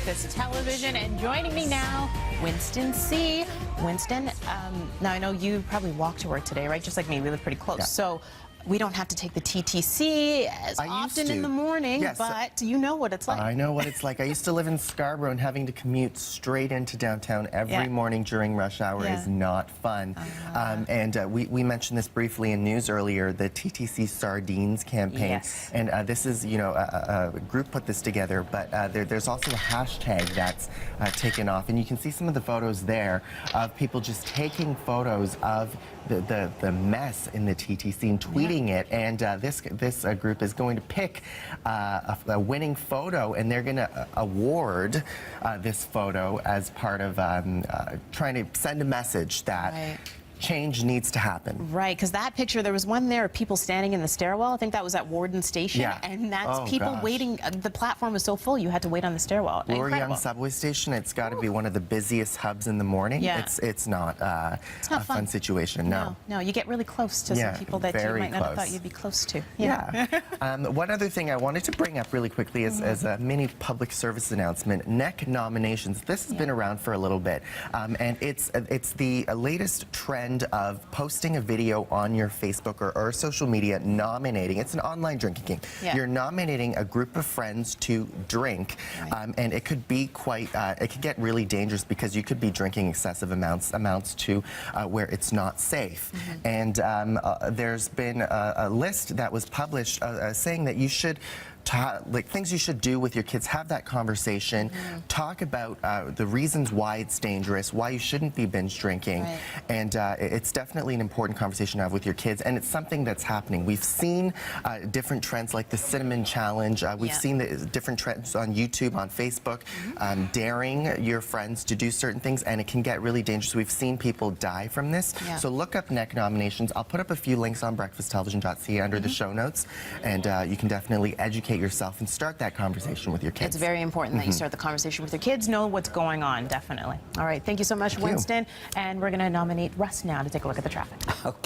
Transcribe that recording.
Breakfast Television. And joining me now, Winston Sih. Winston, now I know you probably walk to work today, right? Just like me, we live pretty close. Yeah. So we don't have to take the TTC as often in the morning, yes. but you know what it's like. I know what it's like. I used to live in Scarborough, and having to commute straight into downtown every morning during rush hour is not fun. We mentioned this briefly in news earlier, the TTC Sardines campaign. Yes. And this is, you know, a group put this together, but there's also a hashtag that's taken off. And you can see some of the photos there of people just taking photos of the mess in the TTC and tweeting it, and this group is going to pick a winning photo, and they're going to award this photo as part of trying to send a message that change needs to happen. Right, because that picture, there was one there of people standing in the stairwell. I think that was at Warden Station. Yeah. And that's people waiting. The platform was so full, you had to wait on the stairwell. Bloor Yonge subway station, it's got to be one of the busiest hubs in the morning. Yeah. It's not a fun situation, no. No, you get really close to some people that you might not have thought you'd be close to. One other thing I wanted to bring up really quickly is as a mini public service announcement, neknominations. This has been around for a little bit, and it's the latest trend of posting a video on your Facebook or social media nominating. It's an online drinking game. You're nominating a group of friends to drink, and it could be quite, it could get really dangerous because you could be drinking excessive amounts to where it's not safe. And there's been a list that was published saying that you should like things you should do with your kids, have that conversation, talk about the reasons why it's dangerous, why you shouldn't be binge drinking, and it's definitely an important conversation to have with your kids, and it's something that's happening. We've seen different trends like the cinnamon challenge. We've seen the different trends on YouTube, on Facebook, daring your friends to do certain things, and it can get really dangerous. We've seen people die from this. So look up neknominations. I'll put up a few links on breakfasttelevision.ca under the show notes, and you can definitely educate yourself and start that conversation with your kids. It's very important that you start the conversation with your kids, know what's going on, definitely. All right, thank you so much, Winston. And we're going to nominate Russ now to take a look at the traffic. Okay.